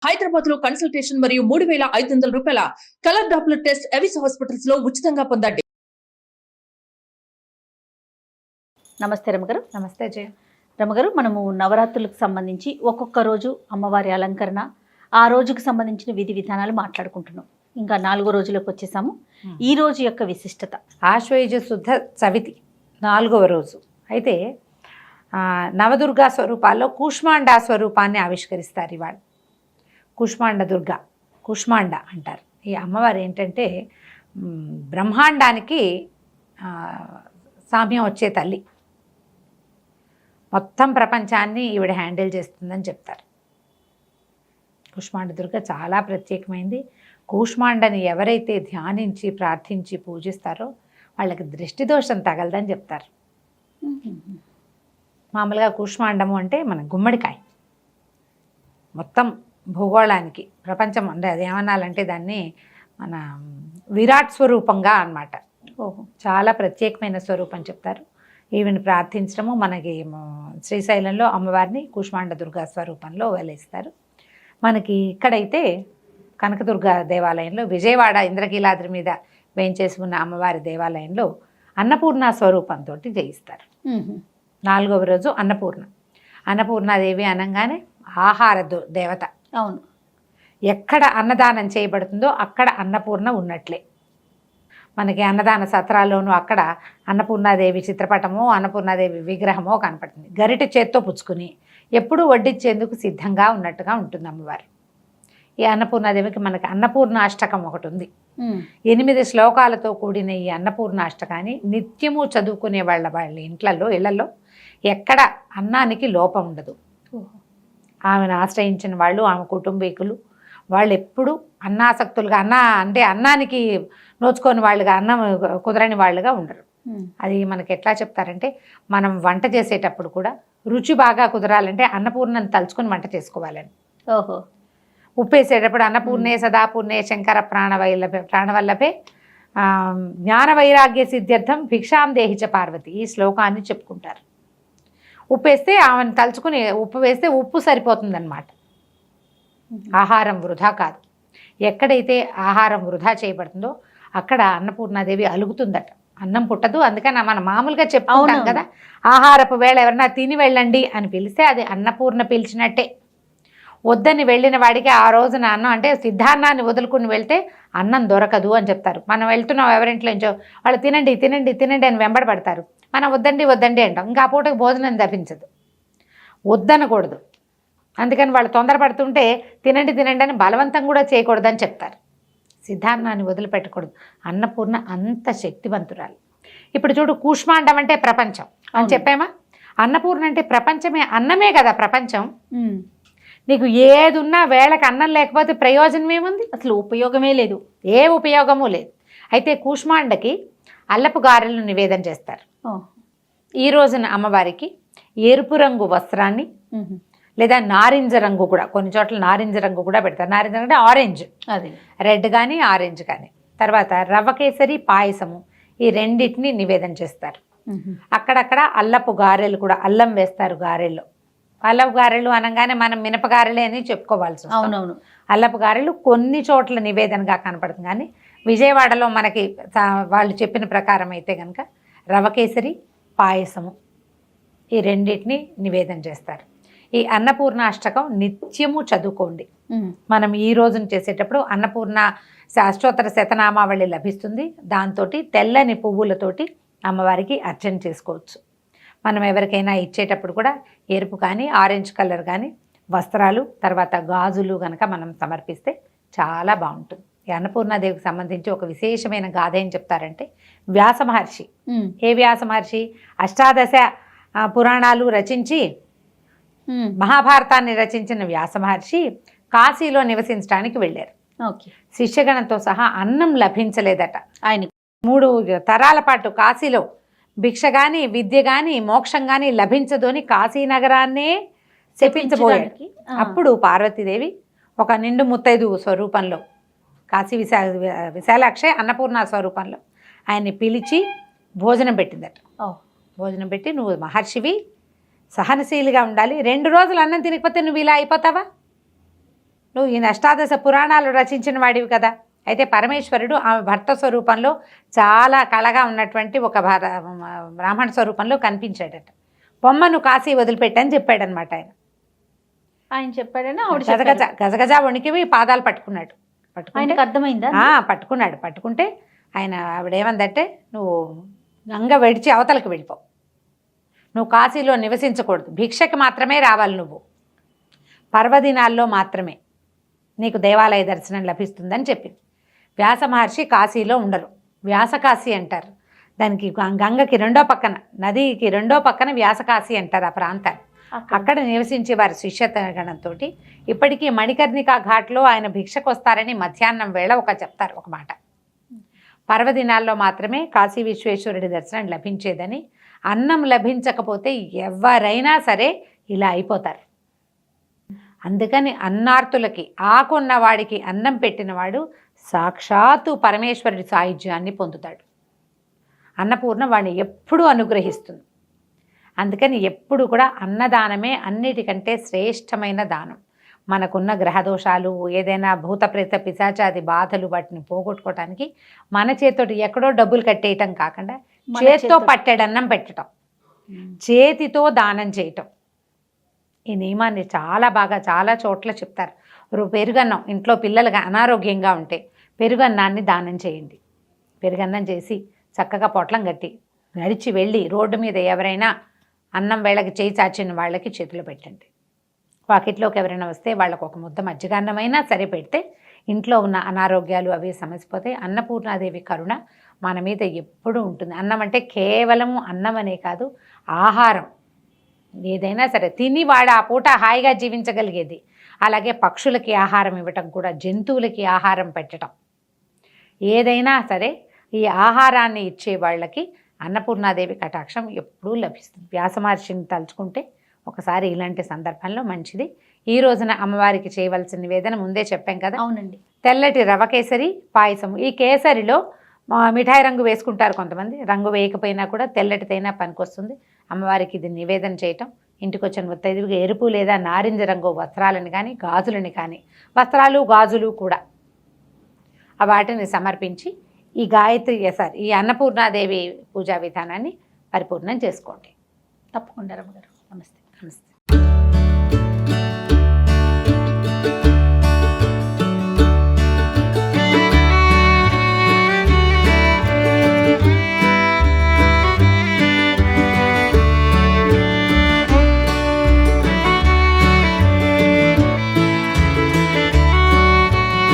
హైదరాబాద్ లో కన్సల్టేషన్ మరియు 3,500 రూపాయల colour Doppler test Avis hospitals లో ఉచితంగా పొందండి. నమస్తే రమగారు. నమస్తే జయ. రమగారు, మనము నవరాత్రులకు సంబంధించి ఒక్కొక్క రోజు అమ్మవారి అలంకరణ, ఆ రోజుకు సంబంధించిన విధి విధానాలు మాట్లాడుకుంటున్నాం. ఇంకా 4వ రోజులకు వచ్చేసాము. ఈ రోజు యొక్క విశిష్టత ఆశ్వయుజ శుద్ధ చవితి 4వ రోజు. అయితే నవదుర్గా స్వరూపాల్లో కూష్మాండా స్వరూపాన్ని ఆవిష్కరిస్తారు ఇవాళ. కూష్మాండ దుర్గా, కూష్మాండ అంటారు. ఈ అమ్మవారు ఏంటంటే బ్రహ్మాండానికి సామ్యం వచ్చే తల్లి. మొత్తం ప్రపంచాన్ని ఈవిడ హ్యాండిల్ చేస్తుందని చెప్తారు. కూష్మాండ దుర్గ చాలా ప్రత్యేకమైంది. కూష్మాండని ఎవరైతే ధ్యానించి ప్రార్థించి పూజిస్తారో వాళ్ళకి దృష్టి దోషం తగలదని చెప్తారు. మామూలుగా కూష్మాండము అంటే మన గుమ్మడికాయ. మొత్తం భూగోళానికి ప్రపంచం అంటే అది ఏమనాలంటే దాన్ని మన విరాట్ స్వరూపంగా అన్నమాట. చాలా ప్రత్యేకమైన స్వరూపం చెప్తారు. ఈవిని ప్రార్థించడము మనకి శ్రీశైలంలో అమ్మవారిని కూష్మాండ దుర్గా స్వరూపంలో వెలిస్తారు. మనకి ఇక్కడైతే కనకదుర్గ దేవాలయంలో, విజయవాడ ఇంద్రకీలాద్రి మీద వేయించేసి ఉన్న అమ్మవారి దేవాలయంలో అన్నపూర్ణ స్వరూపంతో చేయిస్తారు. 4వ రోజు అన్నపూర్ణ. అన్నపూర్ణాదేవి అనగానే ఆహార దేవత. అవును. ఎక్కడ అన్నదానం చేయబడుతుందో అక్కడ అన్నపూర్ణ ఉన్నట్లే. మనకి అన్నదాన సత్రాల్లోనూ అక్కడ అన్నపూర్ణాదేవి చిత్రపటమో అన్నపూర్ణాదేవి విగ్రహమో కనపడుతుంది. గరిటె చేత్తో పుచ్చుకుని ఎప్పుడూ వడ్డించేందుకు సిద్ధంగా ఉన్నట్టుగా ఉంటుంది అమ్మవారు. ఈ అన్నపూర్ణాదేవికి మనకి అన్నపూర్ణాష్టకం ఒకటి ఉంది. 8 శ్లోకాలతో కూడిన ఈ అన్నపూర్ణాష్టకాన్ని నిత్యము చదువుకునే వాళ్ళ ఇళ్లలో ఎక్కడ అన్నానికి లోపం ఉండదు. ఆమెను ఆశ్రయించిన వాళ్ళు, ఆమె కుటుంబీకులు వాళ్ళు ఎప్పుడు అన్నాసక్తులుగా, అన్నానికి నోచుకొని వాళ్ళుగా, అన్నం కుదరని వాళ్ళుగా ఉండరు. అది మనకి ఎట్లా చెప్తారంటే, మనం వంట చేసేటప్పుడు కూడా రుచి బాగా కుదరాలంటే అన్నపూర్ణను తలుచుకొని వంట చేసుకోవాలని. ఓహో. ఉప్పు వేసేటప్పుడు అన్నపూర్ణే సదాపూర్ణే శంకర ప్రాణవల్లభే జ్ఞాన వైరాగ్య సిద్ధ్యర్థం భిక్షాం దేహిచ పార్వతి, ఈ శ్లోకాన్ని చెప్పుకుంటారు. ఉప్పు వేస్తే ఆమెను తలుచుకుని ఉప్పు వేస్తే ఉప్పు సరిపోతుందన్నమాట. ఆహారం వృధా కాదు. ఎక్కడైతే ఆహారం వృధా చేయబడుతుందో అక్కడ అన్నపూర్ణాదేవి అలుగుతుందట. అన్నం పుట్టదు. అందుకని మనం మామూలుగా చెప్పుకుంటాం కదా, ఆహారపు వేళ ఎవరన్నా తిని వెళ్ళండి అని పిలిస్తే అది అన్నపూర్ణ పిలిచినట్టే. వద్దని వెళ్ళిన వాడికి ఆ రోజున అన్నం అంటే సిద్ధాన్నాన్ని వదులుకుని వెళ్తే అన్నం దొరకదు అని చెప్తారు. మనం వెళ్తున్నాం ఎవరింట్లో నుంచో, వాళ్ళు తినండి తినండి తినండి అని వెంబడబడతారు. మనం వద్దండి వద్దండి అంటాం. ఇంకా ఆ పూటకు భోజనం లభించదు. వద్దనకూడదు. అందుకని వాళ్ళు తొందరపడుతుంటే తినండి తినండి అని బలవంతం కూడా చేయకూడదని చెప్తారు. సిద్ధాన్నాన్ని వదిలిపెట్టకూడదు. అన్నపూర్ణ అంత శక్తివంతురాలు. ఇప్పుడు చూడు, కూష్మాండం అంటే ప్రపంచం అని చెప్పామా. అన్నపూర్ణ అంటే ప్రపంచమే. అన్నమే కదా ప్రపంచం. నీకు ఏది ఉన్నా వేళకి అన్నం లేకపోతే ప్రయోజనం ఏముంది? అసలు ఉపయోగమే లేదు. ఏ ఉపయోగము లేదు. అయితే కూష్మాండకి అల్లపు గారెలను నివేదన చేస్తారు. ఈ రోజున అమ్మవారికి ఎరుపు రంగు వస్త్రాన్ని లేదా నారింజ రంగు కూడా, కొన్ని చోట్ల నారింజ రంగు కూడా పెడతారు. నారింజ అంటే ఆరెంజ్, అది రెడ్ కానీ ఆరెంజ్ కానీ. తర్వాత రవ్వ కేసరి పాయసము, ఈ రెండింటిని నివేదన చేస్తారు. అక్కడక్కడ అల్లపు గారెలు కూడా, అల్లం వేస్తారు గారెల్లో. అల్లపు గారెలు అనగానే మనం మినపగారెలే అని చెప్పుకోవాల్సి వస్తుంది. అవునవును. అల్లపు గారెలు కొన్ని చోట్ల నివేదనగా కనపడుతుంది. కానీ విజయవాడలో మనకి వాళ్ళు చెప్పిన ప్రకారం అయితే కనుక రవ్వ కేసరి పాయసము, ఈ రెండింటిని నివేదన చేస్తారు. ఈ అన్నపూర్ణాష్టకం నిత్యము చదువుకోండి. మనం ఈ రోజున చేసేటప్పుడు అన్నపూర్ణ అష్టోత్తర శతనామావళి లభిస్తుంది. దాంతో తెల్లని పువ్వులతోటి అమ్మవారికి అర్చన చేసుకోవచ్చు. మనం ఎవరికైనా ఇచ్చేటప్పుడు కూడా ఎరుపు కానీ ఆరెంజ్ కలర్ కానీ వస్త్రాలు, తర్వాత గాజులు కనుక మనం సమర్పిస్తే చాలా బాగుంటుంది. ఈ అన్నపూర్ణాదేవికి సంబంధించి ఒక విశేషమైన గాథ ఏం చెప్తారంటే, వ్యాస మహర్షి, ఏ వ్యాస మహర్షి 18 పురాణాలు రచించి మహాభారతాన్ని రచించిన వ్యాస మహర్షి కాశీలో నివసించడానికి వెళ్ళారు. శిష్యగణంతో సహా అన్నం లభించలేదట ఆయనకి. 3 తరాల పాటు కాశీలో భిక్ష కానీ విద్య కానీ మోక్షం కానీ లభించదు అని కాశీనగరాన్నే శపించబోయాడు. అప్పుడు పార్వతీదేవి ఒక నిండు ముత్తైదు స్వరూపంలో, కాశీ విశాలాక్ష అన్నపూర్ణ స్వరూపంలో ఆయన్ని పిలిచి భోజనం పెట్టిందట. భోజనం పెట్టి, నువ్వు మహర్షివి, సహనశీలిగా ఉండాలి, 2 రోజులు అన్నం తినకపోతే నువ్వు ఇలా అయిపోతావా, నువ్వు ఈ అష్టాదశ పురాణాలు రచించిన వాడివి కదా. అయితే పరమేశ్వరుడు ఆమె భర్త స్వరూపంలో చాలా కళగా ఉన్నటువంటి ఒక బ్రాహ్మణ స్వరూపంలో కనిపించాడట. బొమ్మను కాశీ వదిలిపెట్టని చెప్పాడనమాట ఆయన. ఆయన చెప్పాడని ఆవిడ గజగజ గజగజ వణికివి పాదాలు పట్టుకున్నాడు. ఆయనకు అర్థమైందా? పట్టుకున్నాడు. పట్టుకుంటే ఆయన ఆవిడేమందంటే, నువ్వు గంగ విడిచి అవతలకు వెళ్ళిపో, నువ్వు కాశీలో నివసించకూడదు, భిక్షకి మాత్రమే రావాలి, నువ్వు పర్వదినాల్లో మాత్రమే నీకు దేవాలయ దర్శనం లభిస్తుందని చెప్పింది. వ్యాస మహర్షి కాశీలో ఉండరు, వ్యాసకాశీ అంటారు దానికి. గంగకి రెండో పక్కన, నదికి రెండో పక్కన వ్యాసకాశీ అంటారు ఆ ప్రాంతాన్ని. అక్కడ నివసించే వారి శిష్యగణంతో ఇప్పటికీ మణికర్ణికా ఘాట్లో ఆయన భిక్షకు వస్తారని మధ్యాహ్నం వేళ చెప్తారు ఒక మాట. పర్వదినాల్లో మాత్రమే కాశీ విశ్వేశ్వరుడి దర్శనం లభించేదని, అన్నం లభించకపోతే ఎవరైనా సరే ఇలా అయిపోతారు. అందుకని అన్నార్తులకి, ఆకున్న వాడికి అన్నం పెట్టినవాడు సాక్షాత్తు పరమేశ్వరుడి సాయుధ్యాన్ని పొందుతాడు. అన్నపూర్ణ వాడిని ఎప్పుడూ అనుగ్రహిస్తుంది. అందుకని ఎప్పుడు కూడా అన్నదానమే అన్నిటికంటే శ్రేష్టమైన దానం. మనకున్న గ్రహదోషాలు, ఏదైనా భూత ప్రేత పిశాచాది బాధలు, వాటిని పోగొట్టుకోవటానికి మన చేతితోటి ఎక్కడో డబ్బులు కట్టేయటం కాకుండా చేతితో పట్టెడన్నం పెట్టడం, చేతితో దానం చేయటం. ఈ నియమాన్ని చాలా బాగా చాలా చోట్ల చెప్తారు. పెరుగన్నం, ఇంట్లో పిల్లలుగా అనారోగ్యంగా ఉంటే పెరుగన్నాన్ని దానం చేయండి. పెరుగన్నం చేసి చక్కగా పొట్లం కట్టి నడిచి వెళ్ళి రోడ్డు మీద ఎవరైనా అన్నం వేళకి చేయి చాచిన వాళ్ళకి చేతులు పెట్టండి. వాకిట్లోకి ఎవరైనా వస్తే వాళ్ళకు ఒక ముద్ద మజ్జిగన్నమైనా సరే పెడితే ఇంట్లో ఉన్న అనారోగ్యాలు అవి సమసిపోతాయి. అన్నపూర్ణాదేవి కరుణ మన మీద ఎప్పుడూ ఉంటుంది. అన్నం అంటే కేవలము అన్నం అనే కాదు, ఆహారం ఏదైనా సరే తిని వాడు ఆ పూట హాయిగా జీవించగలిగేది. అలాగే పక్షులకి ఆహారం ఇవ్వటం కూడా, జంతువులకి ఆహారం పెట్టడం, ఏదైనా సరే ఈ ఆహారాన్ని ఇచ్చే వాళ్ళకి అన్నపూర్ణాదేవి కటాక్షం ఎప్పుడూ లభిస్తుంది. వ్యాస మహర్షిని తలుచుకుంటే ఒకసారి ఇలాంటి సందర్భంలో మంచిది. ఈ రోజున అమ్మవారికి చేయవలసిన నివేదన ముందే చెప్పాం కదా. అవునండి. తెల్లటి రవ కేసరి పాయసము. ఈ కేసరిలో మిఠాయి రంగు వేసుకుంటారు కొంతమంది, రంగు వేయకపోయినా కూడా తెల్లటిదైనా పనికొస్తుంది. అమ్మవారికి ఇది నివేదన చేయటం, ఇంటికి వచ్చిన ముత్తైదువుగా ఎరుపు లేదా నారింజ రంగు వస్త్రాలను కానీ గాజులని కానీ, వస్త్రాలు గాజులు కూడా వాటిని సమర్పించి ఈ అన్నపూర్ణాదేవి పూజా విధానాన్ని పరిపూర్ణం చేసుకోండి. తప్పకుండా రమ్మగారు. నమస్తే. నమస్తే.